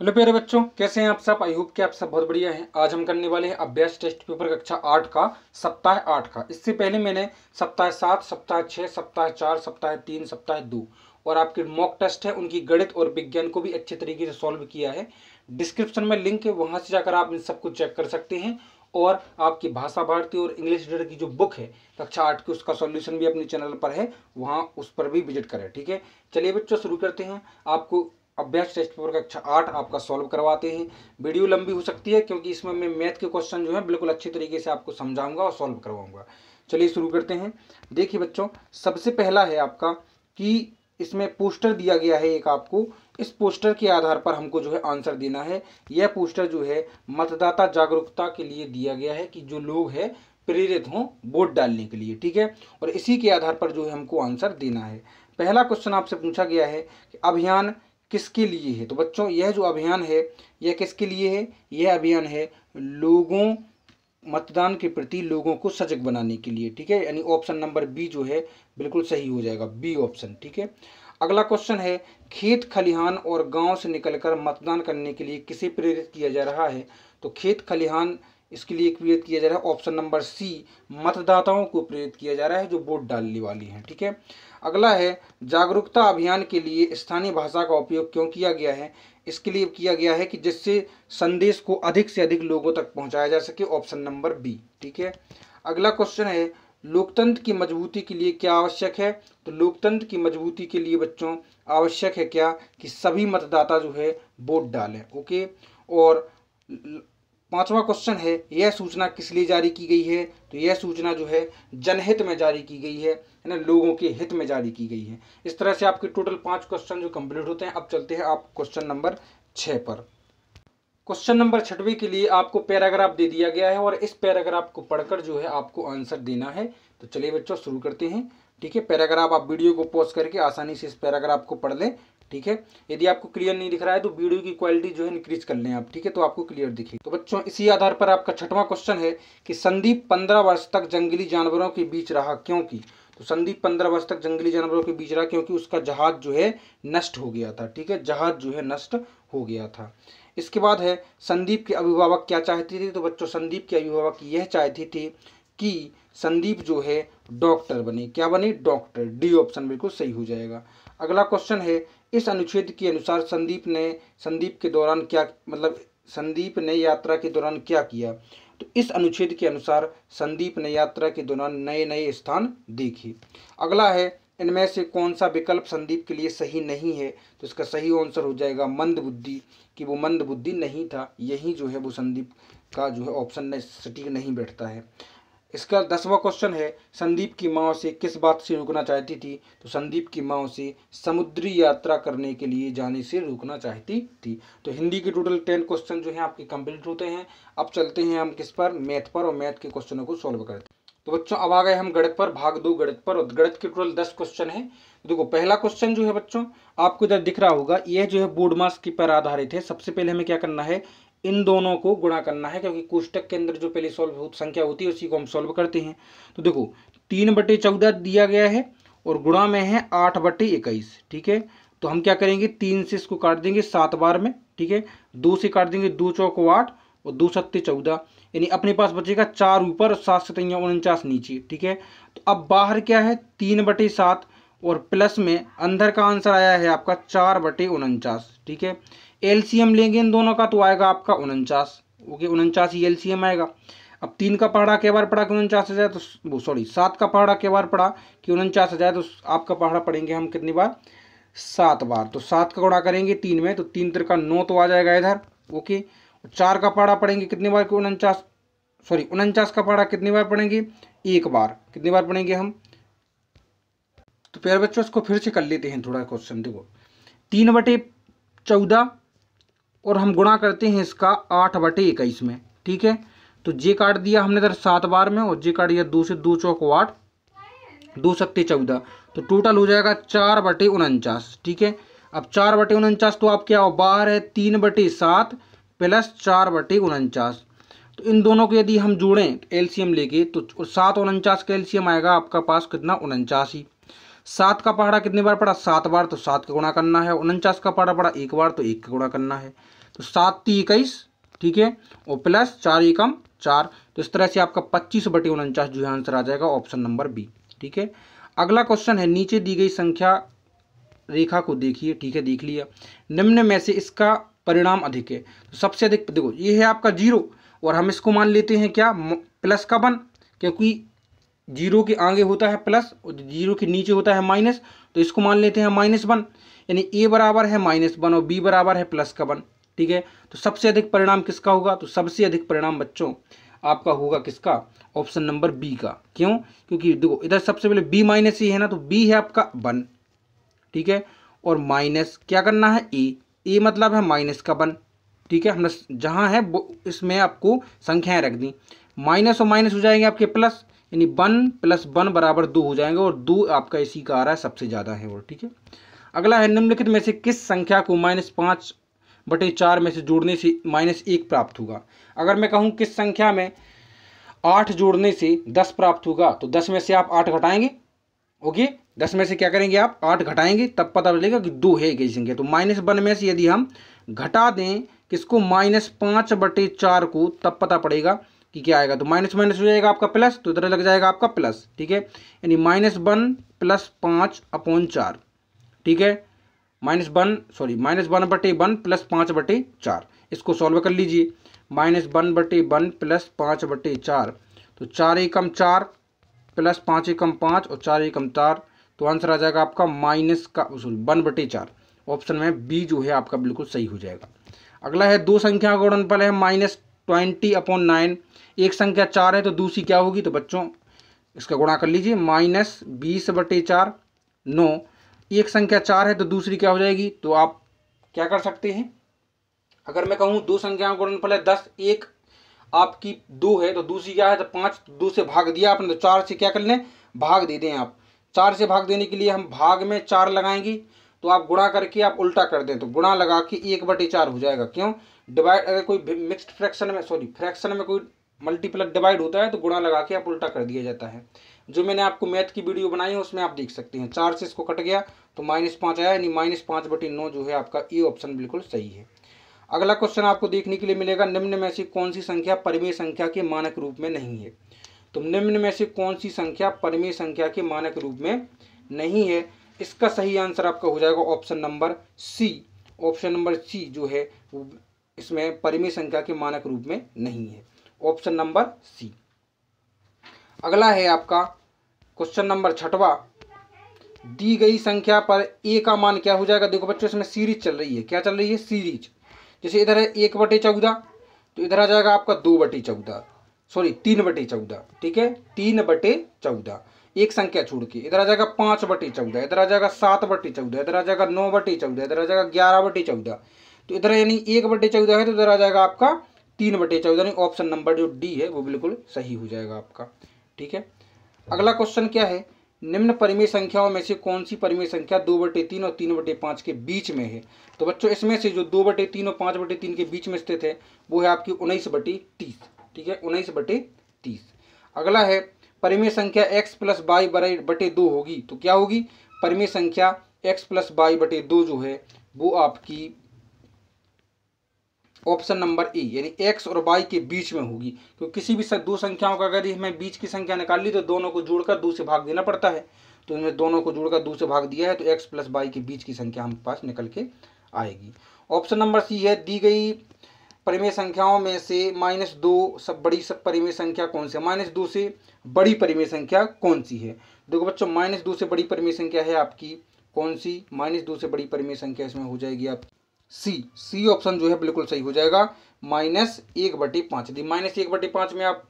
Hello प्यारे बच्चों, कैसे हैं आप सब। आई होप कि आप सब बहुत बढ़िया हैं। आज हम करने वाले हैं अभ्यास टेस्ट पेपर कक्षा 8 का सप्ताह 8 का। इससे पहले मैंने सप्ताह 7, सप्ताह 6, सप्ताह 4, सप्ताह 3, सप्ताह 2 और आपके मॉक टेस्ट है उनकी गणित और विज्ञान को भी अच्छे तरीके से सॉल्व किया है। डिस्क्रिप्शन में लिंक है, वहां से जाकर आप इन सबको चेक कर सकते हैं। और आपकी भाषा भारती और इंग्लिश रीडर की जो बुक है कक्षा 8 की, उसका सॉल्यूशन भी अपने चैनल पर है, वहां उस पर भी विजिट करें। ठीक है, चलिए बच्चों शुरू करते हैं। आपको अभ्यास टेस्ट पेपर कक्षा 8 आपका सॉल्व करवाते हैं। वीडियो लंबी हो सकती है क्योंकि इसमें मैं मैथ के क्वेश्चन जो है बिल्कुल अच्छे तरीके से आपको समझाऊंगा और सॉल्व करवाऊंगा। चलिए शुरू करते हैं। देखिए बच्चों, सबसे पहला है आपका कि इसमें पोस्टर दिया गया है एक आपको। इस पोस्टर के आधार पर हमको जो है आंसर देना है। यह पोस्टर जो है मतदाता जागरूकता के लिए दिया गया है कि जो लोग हैं प्रेरित हों वोट डालने के लिए। ठीक है, और इसी के आधार पर जो है हमको आंसर देना है। पहला क्वेश्चन आपसे पूछा गया है कि अभियान किसके लिए है। तो बच्चों, यह जो अभियान है यह किसके लिए है। यह अभियान है लोगों मतदान के प्रति लोगों को सजग बनाने के लिए। ठीक है, यानी ऑप्शन नंबर बी जो है बिल्कुल सही हो जाएगा, बी ऑप्शन। ठीक है, अगला क्वेश्चन है खेत खलिहान और गांव से निकलकर मतदान करने के लिए किसे प्रेरित किया जा रहा है। तो खेत खलिहान इसके लिए प्रेरित किया जा रहा है, ऑप्शन नंबर सी, मतदाताओं को प्रेरित किया जा रहा है जो वोट डालने वाली हैं। ठीक है, अगला है जागरूकता अभियान के लिए स्थानीय भाषा का उपयोग क्यों किया गया है। इसके लिए किया गया है कि जिससे संदेश को अधिक से अधिक लोगों तक पहुंचाया जा सके, ऑप्शन नंबर बी। ठीक है, अगला क्वेश्चन है लोकतंत्र की मजबूती के लिए क्या आवश्यक है। तो लोकतंत्र की मजबूती के लिए बच्चों आवश्यक है क्या कि सभी मतदाता जो है वोट डालें। ओके, और पांचवा क्वेश्चन है यह सूचना किस लिए जारी की गई है। तो यह सूचना जो है जनहित में जारी की गई है ना, लोगों के हित में जारी की गई है। इस तरह से आपके टोटल 5 क्वेश्चन जो कंप्लीट होते हैं। अब चलते हैं आप क्वेश्चन नंबर 6 पर। क्वेश्चन नंबर 6वें के लिए आपको पैराग्राफ दे दिया गया है और इस पैराग्राफ को पढ़कर जो है आपको आंसर देना है। तो चलिए बच्चों शुरू करते हैं। ठीक है, पैराग्राफ आप वीडियो को पॉज करके आसानी से इस पैराग्राफ को पढ़ लें। ठीक है, यदि आपको क्लियर नहीं दिख रहा है तो वीडियो की क्वालिटी जो है इंक्रीज कर लें आप। ठीक है, तो आपको क्लियर दिखे। तो बच्चों इसी आधार पर आपका 6वां क्वेश्चन है कि संदीप 15 वर्ष तक जंगली जानवरों के बीच रहा क्योंकि। तो संदीप 15 वर्ष तक जंगली जानवरों के बीच रहा क्योंकि उसका जहाज जो है नष्ट हो गया था। ठीक है, जहाज जो है नष्ट हो गया था। इसके बाद है संदीप के अभिभावक क्या चाहते थे। तो बच्चों संदीप के अभिभावक यह चाहते थे कि संदीप जो है डॉक्टर बने। क्या बने, डॉक्टर। डी ऑप्शन बिल्कुल सही हो जाएगा। अगला क्वेश्चन है इस अनुच्छेद के अनुसार संदीप के दौरान क्या, मतलब संदीप ने यात्रा के दौरान क्या किया। तो इस अनुच्छेद के अनुसार संदीप ने यात्रा के दौरान नए नए स्थान देखे। अगला है इनमें से कौन सा विकल्प संदीप के लिए सही नहीं है। तो इसका सही आंसर हो जाएगा मंद बुद्धि, कि वो मंद बुद्धि नहीं था। यही जो है वो संदीप का जो है ऑप्शन सटीक नहीं बैठता है। इसका 10वां क्वेश्चन है संदीप की माँ से किस बात से रुकना चाहती थी। तो संदीप की माँ से समुद्री यात्रा करने के लिए जाने से रुकना चाहती थी। तो हिंदी के टोटल 10 क्वेश्चन जो हैं आपके कंप्लीट होते हैं। अब चलते हैं हम किस पर, मैथ पर, और मैथ के क्वेश्चनों को सॉल्व करते हैं। तो बच्चों अब आ गए हम गणित पर, भाग 2 गणित पर, और गणित के टोटल 10 क्वेश्चन है। देखो पहला क्वेश्चन जो है बच्चों आपको इधर दिख रहा होगा, यह जो है बोर्ड मास के पर आधारित है। सबसे पहले हमें क्या करना है, इन दोनों को गुणा करना है क्योंकि कोष्टक के अंदर जो पहले संख्या होती है उसी को हम सॉल्व करते हैं। तो देखो 3/14 दिया गया है और गुणा में है 8/21। ठीक है, तो हम क्या करेंगे, 3 से इसको काट देंगे 7 बार में। ठीक है, 2 से काट देंगे, 2 चौको 8 और 2 सत्ते 14, यानी अपने पास बचेगा 4 ऊपर और 7 सतैया 49 नीचे। ठीक है, तो अब बाहर क्या है 3/7 और प्लस में अंदर का आंसर आया है आपका 4/49। ठीक है, एलसीएम लेंगे इन दोनों का तो आएगा आपका 49। ओके, 49 ही एलसीएम आएगा। अब 3 का पहाड़ा कई बार पड़ा कि 49 हो जाए, तो वो सॉरी 7 का पहाड़ा कई बार पड़ा कि 49 हो जाए, तो आपका पहाड़ा पड़ेंगे हम कितनी बार, 7 बार। तो 7 का गुणा करेंगे 3 में तो 3 त्रिका 9 तो आ जाएगा इधर। ओके, 4 का पहाड़ा पड़ेंगे कितनी बार कि 49 का पहाड़ा कितनी बार पड़ेंगे, 1 बार। कितनी बार पड़ेंगे हम। तो प्यारे बच्चों इसको फिर से कर लेते हैं थोड़ा क्वेश्चन। देखो 3/14 और हम गुणा करते हैं इसका 8/21 में। ठीक है, तो जे काट दिया हमने इधर 7 बार में और जे काट दिया 2 से, 2 चौको 8, 2 सत्ते 14, तो टोटल हो जाएगा 4/49। ठीक है, अब 4/49 तो आप क्या हो, बाहर है 3/7 प्लस 4/49। तो इन दोनों को यदि हम जोड़ें एलसीएम लेके तो 7 49 का एलसीएम आएगा आपका पास कितना, 49 ही। 7 का पहाड़ा कितनी बार पड़ा, 7 बार, तो 7 का गुणा करना है। 49 का पहाड़ा पड़ा 1 बार, तो 1 का गुणा करना है। तो 7 × 21, ठीक है, और प्लस 4 एकम 4, तो इस तरह से आपका 25/49 जो है आंसर आ जाएगा ऑप्शन नंबर बी, ठीक है। अगला क्वेश्चन है, नीचे दी गई संख्या रेखा को देखिए, ठीक है, देख लिया, निम्न में से इसका परिणाम अधिक है। तो सबसे अधिक देखो ये है आपका 0, और हम इसको मान लेते हैं क्या, प्लस का 1, क्योंकि 0 के आगे होता है प्लस और 0 के नीचे होता है माइनस, तो इसको मान लेते हैं -1, यानी a बराबर है -1 और b बराबर है +1, ठीक है। तो सबसे अधिक परिणाम किसका होगा, तो सबसे अधिक परिणाम बच्चों आपका होगा किसका, ऑप्शन नंबर बी का। क्यों, क्योंकि देखो इधर सबसे पहले b - a है ना, तो b है आपका 1, ठीक है, और माइनस क्या करना है a मतलब है -1, ठीक है। हमने जहाँ है इसमें आपको संख्याएं रख दी, माइनस और माइनस हो जाएंगे आपके प्लस, यानी 1 + 1 = 2 हो जाएंगे, और 2 आपका इसी का आ रहा है सबसे ज़्यादा है, और ठीक है। अगला है, निम्नलिखित में से किस संख्या को -5/4 में से जोड़ने से -1 प्राप्त होगा। अगर मैं कहूँ किस संख्या में 8 जोड़ने से 10 प्राप्त होगा, तो 10 में से आप 8 घटाएंगे, ओके, 10 में से क्या करेंगे आप 8 घटाएंगे, तब पता चलेगा कि 2 है एक संख्या। तो -1 में से यदि हम घटा दें किसको, -5/4 को, तब पता पड़ेगा कि क्या आएगा। तो माइनस माइनस हो जाएगा आपका प्लस, तो इधर लग जाएगा आपका प्लस, ठीक है, यानी -1 + 5/4, ठीक है, -1 + 5/4, इसको सॉल्व कर लीजिए। -1/1 + 5/4, तो 4 एकम 4 + 5 एकम 5 और 4 एकम 4, तो आंसर आ जाएगा आपका 1/4, ऑप्शन में बी जो है आपका बिल्कुल सही हो जाएगा। अगला है, दो संख्या का गुणनफल है -20/9, एक संख्या 4 है तो दूसरी क्या होगी, तो बच्चों इसका गुणा कर लीजिए, -20/4, 9, एक संख्या 4 है तो दूसरी क्या हो जाएगी, तो आप क्या कर सकते हैं, अगर मैं कहूँ दो संख्याओं का गुणनफल है 10, एक आपकी 2 है तो दूसरी क्या है, तो 5, 2 से भाग दिया आपने, तो 4 से क्या कर लें, भाग दे दें आप। 4 से भाग देने के लिए हम भाग में 4 लगाएंगे, तो आप गुणा करके आप उल्टा कर दें, तो गुणा लगा के 1/4 हो जाएगा। क्यों, डिवाइड, अगर कोई मिक्स्ड फ्रैक्शन में, फ्रैक्शन में कोई मल्टीपल डिवाइड होता है तो गुणा लगा के आप उल्टा कर दिया जाता है। जो मैंने आपको मैथ की वीडियो बनाई है उसमें आप देख सकते हैं। 4 से इसको कट गया तो -5 आया, यानी -5/9 जो है आपका ए ऑप्शन बिल्कुल सही है। अगला क्वेश्चन आपको देखने के लिए मिलेगा, निम्न में से कौन सी संख्या परिमेय संख्या के मानक रूप में नहीं है। तो निम्न में से कौन सी संख्या परिमेय संख्या के मानक रूप में नहीं है, इसका सही आंसर आपका हो जाएगा option number C. Option number C जो है इसमें परिमेय संख्या के मानक रूप में नहीं है, ऑप्शन नंबर सी। अगला है आपका क्वेश्चन नंबर 6वां, दी गई संख्या पर ए का मान क्या हो जाएगा। देखो बच्चों इसमें सीरीज चल रही है, क्या चल रही है, सीरीज। जैसे इधर है 1/14, तो इधर आ जाएगा आपका 2/14, सॉरी 3/14, ठीक है, 3/14, एक संख्या छोड़ के। इधर आ जाएगा 5/14, इधर आ जाएगा 7/14, इधर आ जाएगा 9/14, इधर आ जाएगा 11/14, तो इधर यानी 1/14 है तो इधर आ जाएगा आपका 3/14, यानी ऑप्शन नंबर जो डी है वो बिल्कुल सही हो जाएगा आपका, ठीक है। अगला क्वेश्चन क्या है, निम्न परिमेय संख्याओं में से कौन सी परिमेय संख्या 2/3 और 3/5 के बीच में है। तो बच्चों इसमें से जो 2/3 और 5/3 के बीच में स्थित है वो है आपकी 19/30, ठीक है, 19/30। अगला है, परिमेय संख्या x + y/2 होगी, तो क्या होगी, परिमेय संख्या x + y/2 जो है वो आपकी ऑप्शन नंबर ए, यानी x और y के बीच में होगी। क्योंकि किसी भी दो संख्याओं का अगर हमें बीच की संख्या निकाल ली तो दोनों को जोड़कर 2 से भाग देना पड़ता है, तो इनमें दोनों को जोड़कर 2 से भाग दिया है, तो x + y के बीच की संख्या हमारे पास निकल के आएगी। ऑप्शन नंबर सी है, दी गई परिमेय संख्याओं में से -2 सब बड़ी सब परिमेय संख्या कौन सी है, -2 से बड़ी परिमेय संख्या कौन सी है। देखो बच्चों -2 से बड़ी परिमेय संख्या है आपकी कौन सी, -2 से बड़ी परिमेय संख्या इसमें हो जाएगी आपकी सी ऑप्शन जो है बिल्कुल सही हो जाएगा, -1/5। यदि -1/5 में आप,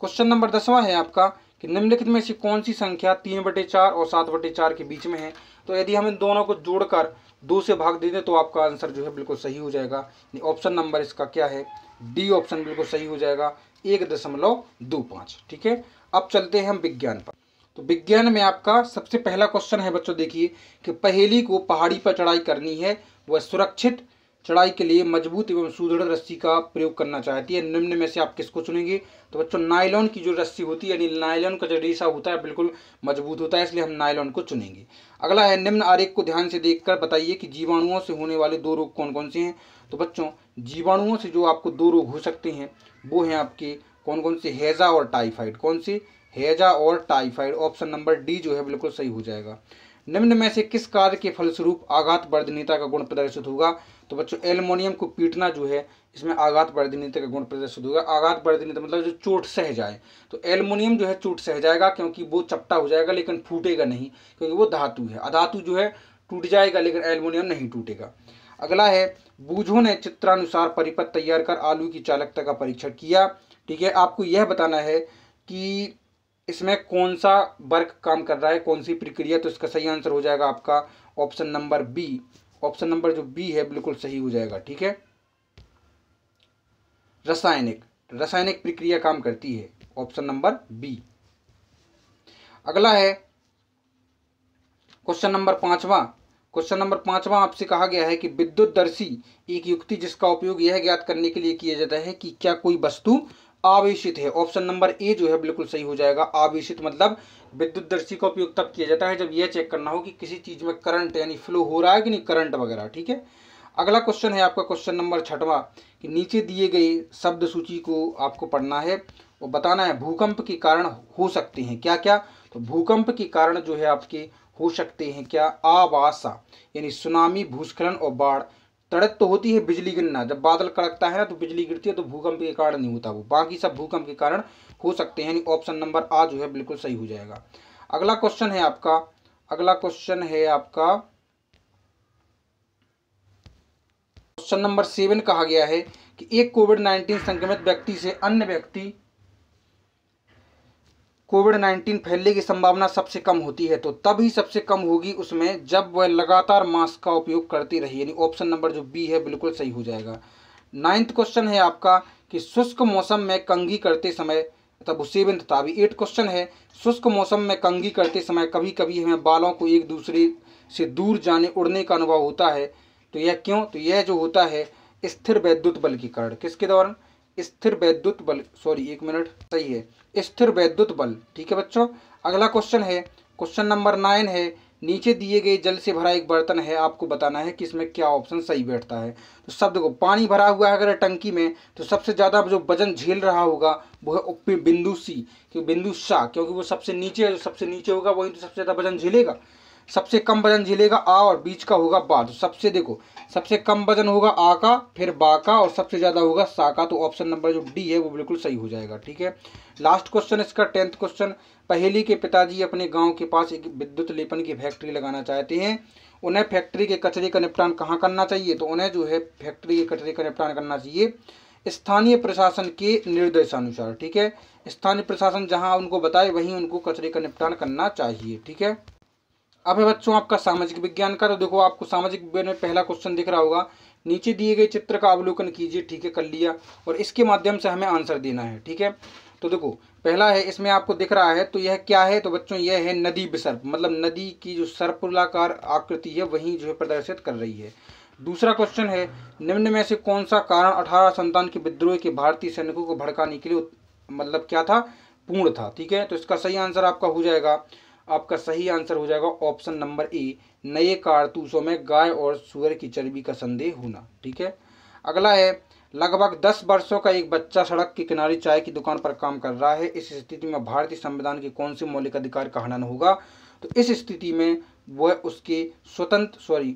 क्वेश्चन नंबर 10वां है आपका कि निम्नलिखित में से कौन सी संख्या 3/4 और 7/4 के बीच में है। तो यदि हम इन दोनों को जोड़कर 2 से भाग दे दें तो आपका आंसर जो है बिल्कुल सही हो जाएगा। ऑप्शन नंबर इसका क्या है, डी ऑप्शन बिल्कुल सही हो जाएगा, 1.25, ठीक है। अब चलते हैं हम विज्ञान पर। तो विज्ञान में आपका सबसे पहला क्वेश्चन है बच्चों, देखिए कि पहेली को पहाड़ी पर चढ़ाई करनी है, वह सुरक्षित चढ़ाई के लिए मजबूत एवं सुदृढ़ रस्सी का प्रयोग करना चाहती है। निम्न में से आप किसको चुनेंगे? तो बच्चों नायलॉन की जो रस्सी होती है, यानी नायलॉन का जो रेशा होता है बिल्कुल मजबूत होता है, इसलिए हम नायलॉन को चुनेंगे। अगला है, निम्न आरेख को ध्यान से देखकर बताइए कि जीवाणुओं से होने वाले 2 रोग कौन कौन से हैं। तो बच्चों जीवाणुओं से जो आपको 2 रोग हो सकते हैं वो हैं आपके कौन कौन से? हैजा और टाइफाइड। कौन से? हैजा और टाइफाइड। ऑप्शन नंबर डी जो है बिल्कुल सही हो जाएगा। निम्न में से किस कार्य के फलस्वरूप आघात वर्धनीयता का गुण प्रदर्शित होगा? तो बच्चों एल्युमिनियम को पीटना जो है इसमें आघात वर्धनीयता का गुण प्रदर्शित होगा। आघात वर्धनीयता मतलब जो चोट सह जाए, तो एल्युमिनियम जो है चोट सह जाएगा क्योंकि वो चपटा हो जाएगा लेकिन फूटेगा नहीं, क्योंकि वो धातु है। अधातु जो है टूट जाएगा लेकिन एल्युमिनियम नहीं टूटेगा। अगला है, बूझों ने चित्रानुसार परिपथ तैयार कर आलू की चालकता का परीक्षण किया। ठीक है, आपको यह बताना है कि इसमें कौन सा वर्क काम कर रहा है, कौन सी प्रक्रिया। तो इसका सही आंसर हो जाएगा आपका option number B. Option number जो बी है बिल्कुल सही हो जाएगा। ठीक है, रासायनिक प्रक्रिया काम करती है, ऑप्शन नंबर बी। अगला है क्वेश्चन नंबर 5वां। क्वेश्चन नंबर 5वां आपसे कहा गया है कि विद्युतदर्शी एक युक्ति जिसका उपयोग यह ज्ञात करने के लिए किया जाता है कि क्या कोई वस्तु आवेशित है। ऑप्शन नंबर ए जो है बिल्कुल सही हो जाएगा। आवेशित मतलब विद्युतदर्शी का उपयोग तब किया जाता है जब यह चेक करना हो कि किसी चीज में करंट यानी फ्लो हो रहा है कि नहीं, करंट वगैरह। ठीक है, अगला क्वेश्चन है आपका क्वेश्चन नंबर 6वां कि नीचे दिए गए शब्द सूची को आपको पढ़ना है और बताना है भूकंप के कारण हो सकते हैं क्या क्या। तो भूकंप के कारण जो है आपके हो सकते हैं क्या? आवासा यानी सुनामी, भूस्खलन और बाढ़। तड़क तो होती है बिजली गिरना, जब बादल कड़कता है ना तो बिजली गिरती है, तो भूकंप के कारण नहीं होता वो, बाकी सब भूकंप के कारण हो सकते हैं, यानी ऑप्शन नंबर आ जो है बिल्कुल सही हो जाएगा। अगला क्वेश्चन है आपका क्वेश्चन नंबर 7 कहा गया है कि एक कोविड-19 संक्रमित व्यक्ति से अन्य व्यक्ति कोविड-19 फैलने की संभावना सबसे कम होती है, तो तभी सबसे कम होगी उसमें जब वह लगातार मास्क का उपयोग करती रही, यानी ऑप्शन नंबर जो बी है बिल्कुल सही हो जाएगा। 9th क्वेश्चन है आपका कि शुष्क मौसम में कंघी करते समय, तब वो 7th था। अभी 8 क्वेश्चन है, शुष्क मौसम में कंघी करते समय कभी कभी हमें बालों को एक दूसरे से दूर जाने उड़ने का अनुभव होता है, तो यह क्यों? तो यह जो होता है स्थिर वैद्युत बल के कारण। किसके दौरान? स्थिर वैद्युत बल, सॉरी एक मिनट, सही है, स्थिर वैद्युत बल। ठीक है बच्चों, अगला क्वेश्चन है क्वेश्चन नंबर 9 है, नीचे दिए गए जल से भरा एक बर्तन है, आपको बताना है कि इसमें क्या ऑप्शन सही बैठता है। तो शब्द को पानी भरा हुआ है अगर टंकी में, तो सबसे ज़्यादा जो वजन झेल रहा होगा वो है बिंदु सी, क्योंकि बिंदु सा, क्योंकि वो सबसे नीचे है, जो सबसे नीचे होगा वही तो सबसे ज़्यादा वजन झेलेगा। सबसे कम वजन झेलेगा आ और बीच का होगा बा, तो सबसे देखो सबसे कम वजन होगा आ का, फिर बा का और सबसे ज़्यादा होगा सा का, तो ऑप्शन नंबर जो डी है वो बिल्कुल सही हो जाएगा। ठीक है, लास्ट क्वेश्चन इसका 10th क्वेश्चन, पहेली के पिताजी अपने गांव के पास एक विद्युत लेपन की फैक्ट्री लगाना चाहते हैं, उन्हें फैक्ट्री के कचरे का निपटान कहाँ करना चाहिए? तो उन्हें जो है फैक्ट्री के कचरे का निपटान करना चाहिए स्थानीय प्रशासन के निर्देशानुसार। ठीक है, स्थानीय प्रशासन जहाँ उनको बताए वहीं उनको कचरे का निपटान करना चाहिए। ठीक है, अब है बच्चों आपका सामाजिक विज्ञान का। तो देखो आपको सामाजिक विज्ञान में पहला क्वेश्चन दिख रहा होगा, नीचे दिए गए चित्र का अवलोकन कीजिए। ठीक है, कर लिया, और इसके माध्यम से हमें आंसर देना है। ठीक है, तो देखो पहला है, इसमें आपको दिख रहा है, तो यह क्या है? तो बच्चों यह है नदी विसर्प, मतलब नदी की जो सर्पिलाकार आकृति है वही जो है प्रदर्शित कर रही है। दूसरा क्वेश्चन है, निम्न में से कौन सा कारण 1857 के विद्रोह के भारतीय सैनिकों को भड़काने के लिए मतलब क्या था? पूर्ण था। ठीक है, तो इसका सही आंसर आपका हो जाएगा, आपका सही आंसर हो जाएगा ऑप्शन नंबर ए, नए कारतूसों में गाय और सुअर की चर्बी का संदेह होना। ठीक है, अगला है, लगभग 10 वर्षों का एक बच्चा सड़क के किनारे चाय की दुकान पर काम कर रहा है, इस स्थिति में भारतीय संविधान के कौन से मौलिक अधिकार का हनन होगा? तो इस स्थिति में वह उसके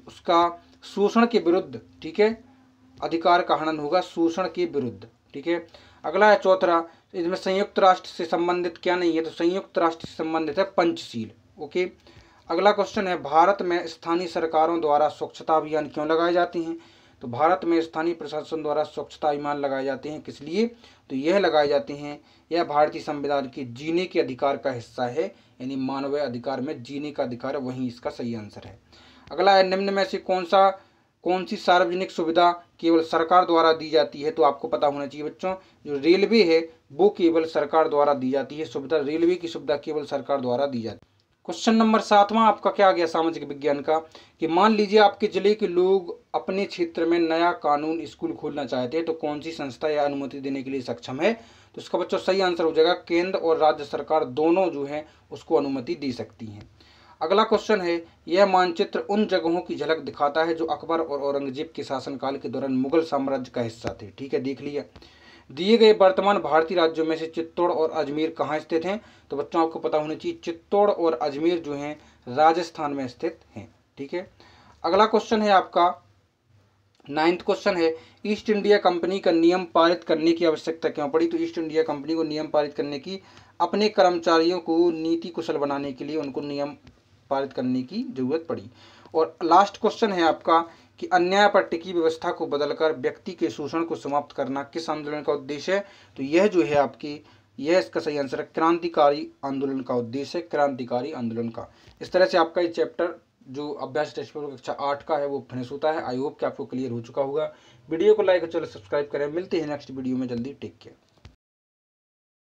उसका शोषण के विरुद्ध, ठीक है, अधिकार का हनन होगा, शोषण के विरुद्ध। ठीक है, अगला है चौथा, इसमें संयुक्त राष्ट्र से संबंधित क्या नहीं है? तो संयुक्त राष्ट्र से संबंधित है पंचशील। ओके, अगला क्वेश्चन है, भारत में स्थानीय सरकारों द्वारा स्वच्छता अभियान क्यों लगाए जाते हैं? तो भारत में स्थानीय प्रशासन द्वारा स्वच्छता अभियान लगाए जाते हैं, किस लिए? तो यह लगाए जाते हैं, यह भारतीय संविधान के जीने के अधिकार का हिस्सा है, यानी मानवीय अधिकार में जीने का अधिकार है, वही इसका सही आंसर है। अगला है, निम्न में से कौन सी सार्वजनिक सुविधा केवल सरकार द्वारा दी जाती है? तो आपको पता होना चाहिए बच्चों, जो रेलवे है वो केवल सरकार द्वारा दी जाती है सुविधा, रेलवे की सुविधा केवल सरकार द्वारा दी जाती है। क्वेश्चन नंबर 7वां आपका क्या आ गया सामाजिक विज्ञान का, कि मान लीजिए आपके जिले के लोग अपने क्षेत्र में नया कानून स्कूल खोलना चाहते हैं तो कौन सी संस्था या अनुमति देने के लिए सक्षम है। तो इसका बच्चों सही आंसर हो जाएगा केंद्र और राज्य सरकार दोनों जो है उसको अनुमति दे सकती हैं। अगला क्वेश्चन है, यह मानचित्र उन जगहों की झलक दिखाता है जो अकबर और औरंगजेब के शासनकाल के दौरान मुगल साम्राज्य का हिस्सा थे। ठीक है, देख लिया। दिए गए वर्तमान भारतीय राज्यों में से चित्तौड़ और अजमेर कहाँ स्थित हैं। तो बच्चों आपको पता होना चाहिए चित्तौड़ और अजमेर जो हैं राजस्थान में स्थित हैं। ठीक है, अगला क्वेश्चन है आपका 9th क्वेश्चन है, ईस्ट इंडिया कंपनी का नियम पारित करने की आवश्यकता क्यों पड़ी। तो ईस्ट इंडिया कंपनी को नियम पारित करने की अपने कर्मचारियों को नीति कुशल बनाने के लिए उनको नियम पारित करने की जरूरत पड़ी। और लास्ट क्वेश्चन है आपका कि अन्याय पर टिकी व्यवस्था को बदलकर व्यक्ति के शोषण को समाप्त करना किस आंदोलन का उद्देश्य है। तो यह जो है आपकी, यह इसका सही आंसर है क्रांतिकारी आंदोलन का उद्देश्य है, क्रांतिकारी आंदोलन का। इस तरह से आपका ये चैप्टर जो अभ्यास टेस्ट पेपर कक्षा 8 का है वो फिनिश होता है। आई होप कि आपको क्लियर हो चुका होगा। वीडियो को लाइक और चैनल सब्सक्राइब करें। मिलते हैं नेक्स्ट वीडियो में जल्दी। Take care.